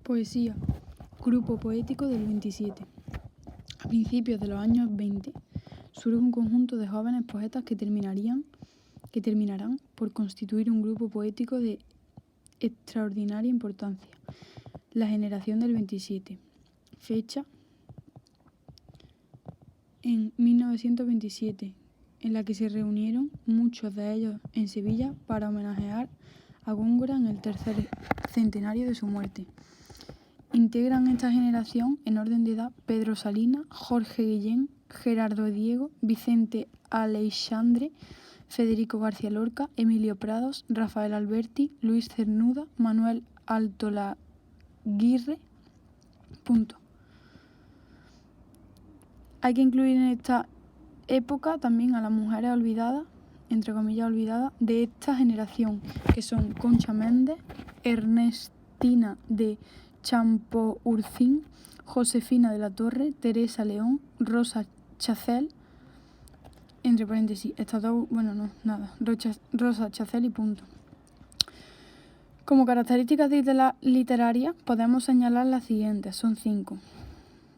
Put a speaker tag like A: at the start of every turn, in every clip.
A: Poesía. Grupo poético del 27. A principios de los años 20 surge un conjunto de jóvenes poetas que terminarán por constituir un grupo poético de extraordinaria importancia, la generación del 27. Fecha en 1927, en la que se reunieron muchos de ellos en Sevilla para homenajear a Góngora en el tercer centenario de su muerte. Integran esta generación, en orden de edad, Pedro Salinas, Jorge Guillén, Gerardo Diego, Vicente Aleixandre, Federico García Lorca, Emilio Prados, Rafael Alberti, Luis Cernuda, Manuel Altolaguirre. Hay que incluir en esta época también a las mujeres olvidadas, entre comillas olvidadas, de esta generación, que son Concha Méndez, Ernestina de Champurcín, Josefina de la Torre, Teresa León, Rosa Chacel, entre paréntesis, Rosa Chacel y punto. Como características literarias podemos señalar las siguientes, son 5.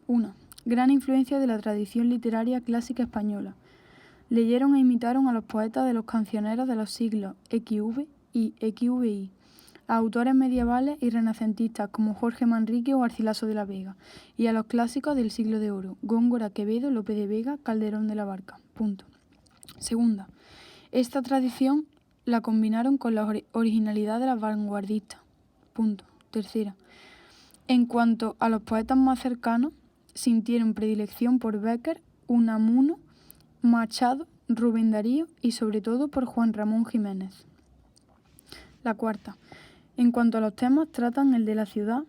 A: 1. Gran influencia de la tradición literaria clásica española. Leyeron e imitaron a los poetas de los cancioneros de los siglos XV y XVI, a autores medievales y renacentistas como Jorge Manrique o Garcilaso de la Vega, y a los clásicos del siglo de oro, Góngora, Quevedo, Lope de Vega, Calderón de la Barca. Punto. Segunda, esta tradición la combinaron con la originalidad de las vanguardistas. Punto. Tercera, en cuanto a los poetas más cercanos, sintieron predilección por Bécquer, Unamuno, Machado, Rubén Darío y sobre todo por Juan Ramón Jiménez. La cuarta, en cuanto a los temas, tratan el de la ciudad,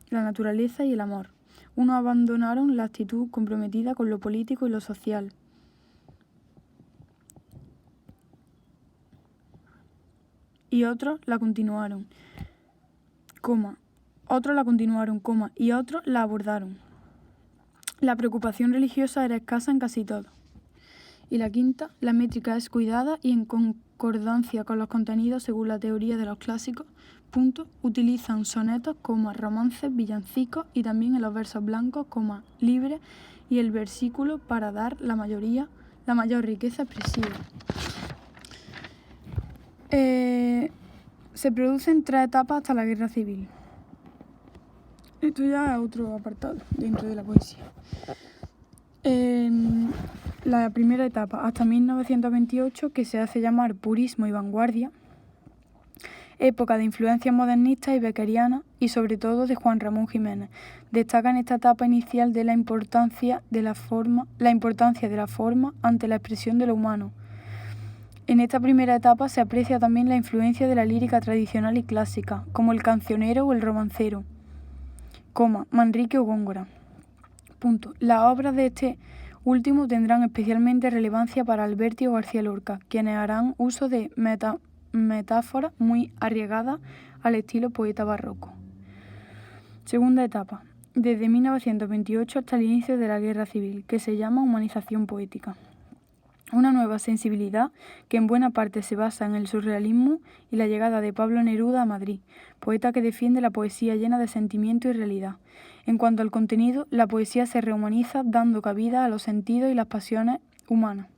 A: la naturaleza y el amor. Unos abandonaron la actitud comprometida con lo político y lo social. Y otros la continuaron, y otros la abordaron. La preocupación religiosa era escasa en casi todo. Y la quinta, la métrica es cuidada y en concordancia con los contenidos según la teoría de los clásicos. Utilizan sonetos como romances, villancicos y también en los versos blancos como libres y el versículo para dar la mayor riqueza expresiva. Se producen 3 etapas hasta la Guerra Civil. Esto ya es otro apartado dentro de la poesía. La primera etapa, hasta 1928, que se hace llamar purismo y vanguardia, época de influencias modernistas y beckerianas y sobre todo de Juan Ramón Jiménez. Destaca en esta etapa inicial de la importancia de la forma ante la expresión de lo humano. En esta primera etapa se aprecia también la influencia de la lírica tradicional y clásica, como el cancionero o el romancero, Manrique o Góngora. Las obras de este último tendrán especialmente relevancia para Alberti o García Lorca, quienes harán uso de metáforas muy arriesgadas al estilo poeta barroco. Segunda etapa, desde 1928 hasta el inicio de la Guerra Civil, que se llama humanización poética. Una nueva sensibilidad que en buena parte se basa en el surrealismo y la llegada de Pablo Neruda a Madrid, poeta que defiende la poesía llena de sentimiento y realidad. En cuanto al contenido, la poesía se rehumaniza dando cabida a los sentidos y las pasiones humanas.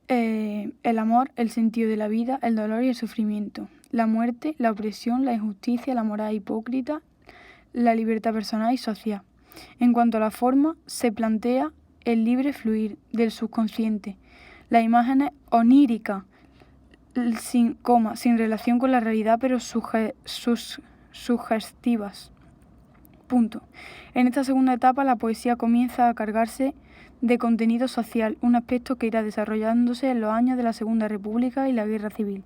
A: El amor, el sentido de la vida, el dolor y el sufrimiento, la muerte, la opresión, la injusticia, la moral hipócrita, la libertad personal y social. En cuanto a la forma, se plantea el libre fluir del subconsciente, las imágenes oníricas, sin relación con la realidad, pero sugestivas. En esta segunda etapa, la poesía comienza a cargarse de contenido social, un aspecto que irá desarrollándose en los años de la Segunda República y la Guerra Civil.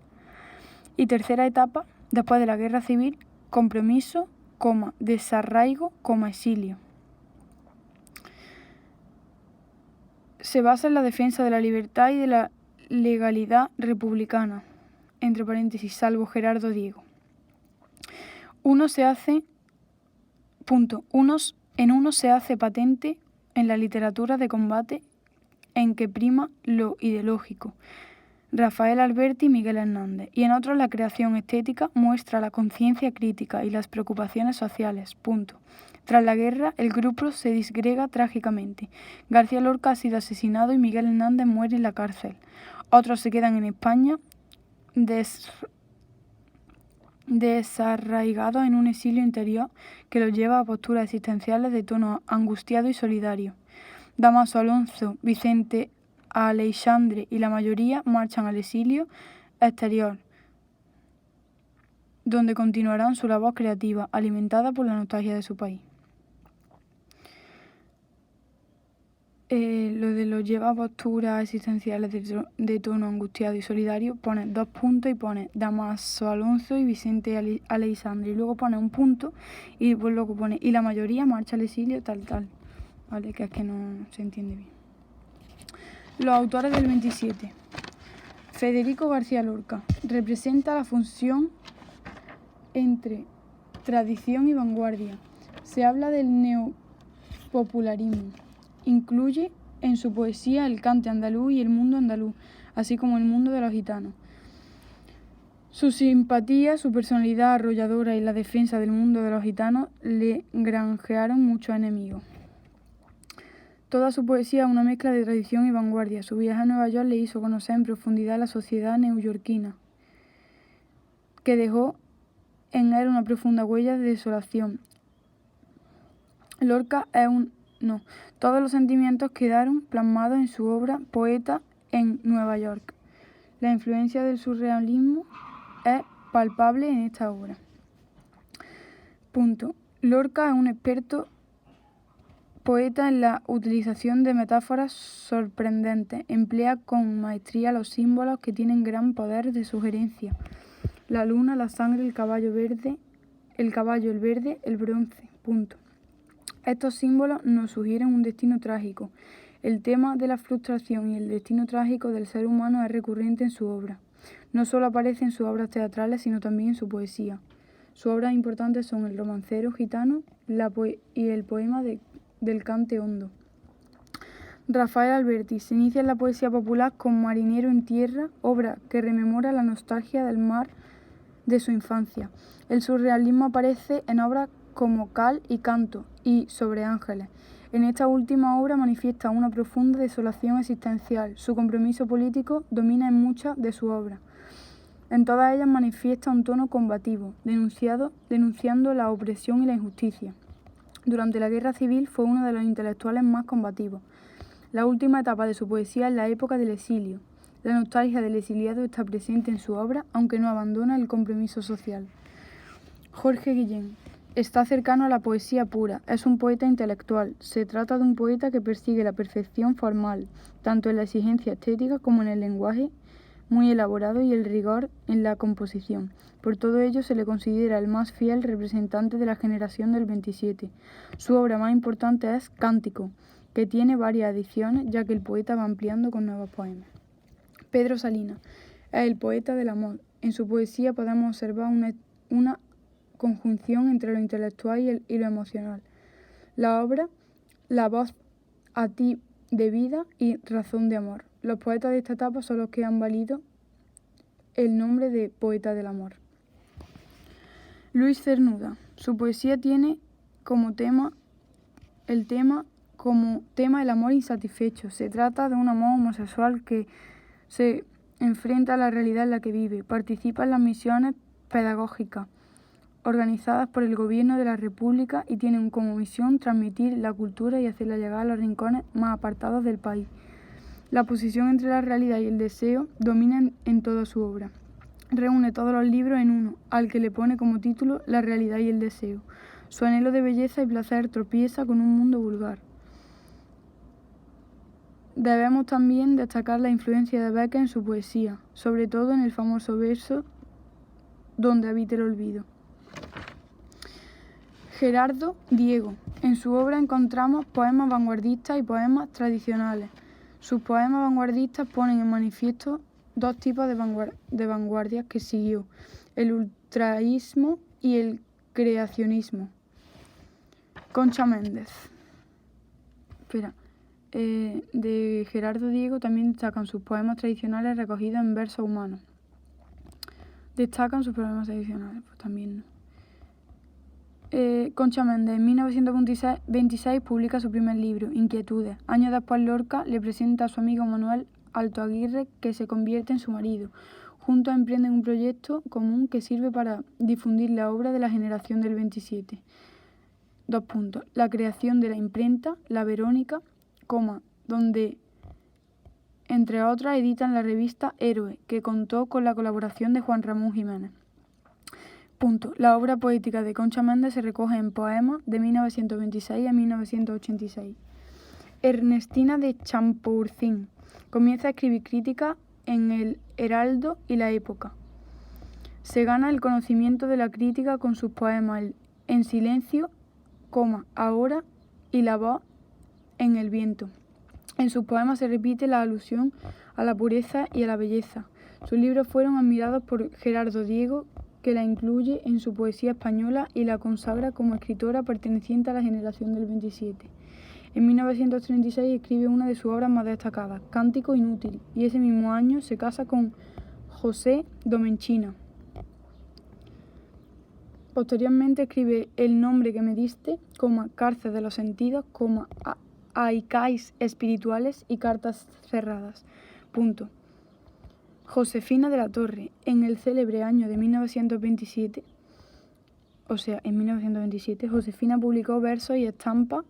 A: Y tercera etapa, después de la Guerra Civil, compromiso, desarraigo, exilio. Se basa en la defensa de la libertad y de la legalidad republicana, entre paréntesis, salvo Gerardo Diego. Uno se hace patente en la literatura de combate en que prima lo ideológico, Rafael Alberti y Miguel Hernández, y en otros la creación estética muestra la conciencia crítica y las preocupaciones sociales. Punto. Tras la guerra, el grupo se disgrega trágicamente. García Lorca ha sido asesinado y Miguel Hernández muere en la cárcel. Otros se quedan en España desarraigados en un exilio interior que los lleva a posturas existenciales de tono angustiado y solidario. Damaso Alonso, Vicente Aleixandre y la mayoría marchan al exilio exterior, donde continuarán su labor creativa, alimentada por la nostalgia de su país. Lo de los lleva a posturas existenciales de tono angustiado y solidario, pone 2 puntos y pone Damaso Alonso y Vicente Aleixandre, y luego pone un punto y pues luego pone y la mayoría marcha al exilio tal, ¿vale? Que es que no se entiende bien. Los autores del 27. Federico García Lorca representa la función entre tradición y vanguardia. Se habla del neopopularismo. Incluye en su poesía el cante andaluz y el mundo andaluz, así como el mundo de los gitanos. Su simpatía, su personalidad arrolladora y la defensa del mundo de los gitanos le granjearon muchos enemigos. Toda su poesía es una mezcla de tradición y vanguardia. Su viaje a Nueva York le hizo conocer en profundidad la sociedad neoyorquina, que dejó en él una profunda huella de desolación. Lorca es todos los sentimientos quedaron plasmados en su obra Poeta en Nueva York. La influencia del surrealismo es palpable en esta obra. Punto. Lorca es un experto poeta en la utilización de metáforas sorprendentes. Emplea con maestría los símbolos que tienen gran poder de sugerencia. La luna, la sangre, el caballo, el verde, el bronce. Punto. Estos símbolos nos sugieren un destino trágico. El tema de la frustración y el destino trágico del ser humano es recurrente en su obra. No solo aparece en sus obras teatrales, sino también en su poesía. Sus obras importantes son El romancero gitano y el poema del cante hondo. Rafael Alberti se inicia en la poesía popular con Marinero en tierra, obra que rememora la nostalgia del mar de su infancia. El surrealismo aparece en obras como Cal y Canto y Sobre ángeles. En esta última obra manifiesta una profunda desolación existencial. Su compromiso político domina en muchas de sus obras. En todas ellas manifiesta un tono combativo, denunciando la opresión y la injusticia. Durante la Guerra Civil fue uno de los intelectuales más combativos. La última etapa de su poesía es la época del exilio. La nostalgia del exiliado está presente en su obra, aunque no abandona el compromiso social. Jorge Guillén está cercano a la poesía pura, es un poeta intelectual. Se trata de un poeta que persigue la perfección formal, tanto en la exigencia estética como en el lenguaje muy elaborado y el rigor en la composición. Por todo ello se le considera el más fiel representante de la generación del 27. Su obra más importante es Cántico, que tiene varias ediciones, ya que el poeta va ampliando con nuevos poemas. Pedro Salinas es el poeta del amor. En su poesía podemos observar una conjunción entre lo intelectual y lo emocional. La obra, La voz a ti de vida y Razón de amor. Los poetas de esta etapa son los que han valido el nombre de poeta del amor. Luis Cernuda. Su poesía tiene como tema el amor insatisfecho. Se trata de un amor homosexual que se enfrenta a la realidad en la que vive. Participa en las misiones pedagógicas organizadas por el Gobierno de la República y tienen como misión transmitir la cultura y hacerla llegar a los rincones más apartados del país. La posición entre la realidad y el deseo domina en toda su obra. Reúne todos los libros en uno, al que le pone como título La realidad y el deseo. Su anhelo de belleza y placer tropieza con un mundo vulgar. Debemos también destacar la influencia de Becker en su poesía, sobre todo en el famoso verso Donde habita el olvido. Gerardo Diego. En su obra encontramos poemas vanguardistas y poemas tradicionales. Sus poemas vanguardistas ponen en manifiesto dos tipos de vanguardias que siguió, el ultraísmo y el creacionismo. Concha Méndez. de Gerardo Diego también destacan sus poemas tradicionales recogidos en versos humanos. Destacan sus poemas tradicionales, pues también no. Concha Méndez en 1926 publica su primer libro, Inquietudes. Años después Lorca le presenta a su amigo Manuel Altoaguirre, que se convierte en su marido. Juntos emprenden un proyecto común que sirve para difundir la obra de la generación del 27. La creación de la imprenta La Verónica, donde entre otras editan la revista Héroe, que contó con la colaboración de Juan Ramón Jiménez. La obra poética de Concha Méndez se recoge en Poemas de 1926 a 1986. Ernestina de Champurcín comienza a escribir críticas en El Heraldo y La Época. Se gana el conocimiento de la crítica con sus poemas En silencio, Ahora y La voz en el viento. En sus poemas se repite la alusión a la pureza y a la belleza. Sus libros fueron admirados por Gerardo Diego, que la incluye en su poesía española y la consagra como escritora perteneciente a la generación del 27. En 1936 escribe una de sus obras más destacadas, Cántico inútil, y ese mismo año se casa con José Domenchina. Posteriormente escribe El nombre que me diste, Cárcel de los sentidos, Haikais espirituales y Cartas cerradas. Josefina de la Torre, en el célebre año de 1927, Josefina publicó versos y estampas,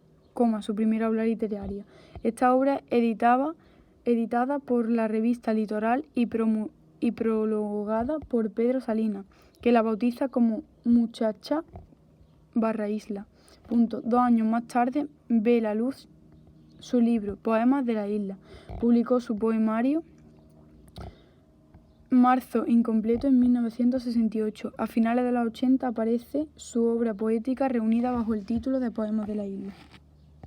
A: su primera obra literaria. Esta obra editada por la revista Litoral y prologada por Pedro Salinas, que la bautiza como Muchacha _isla. 2 años más tarde ve la luz su libro Poemas de la isla. Publicó su poemario Marzo incompleto en 1968. A finales de los 80 aparece su obra poética reunida bajo el título de Poemas de la isla.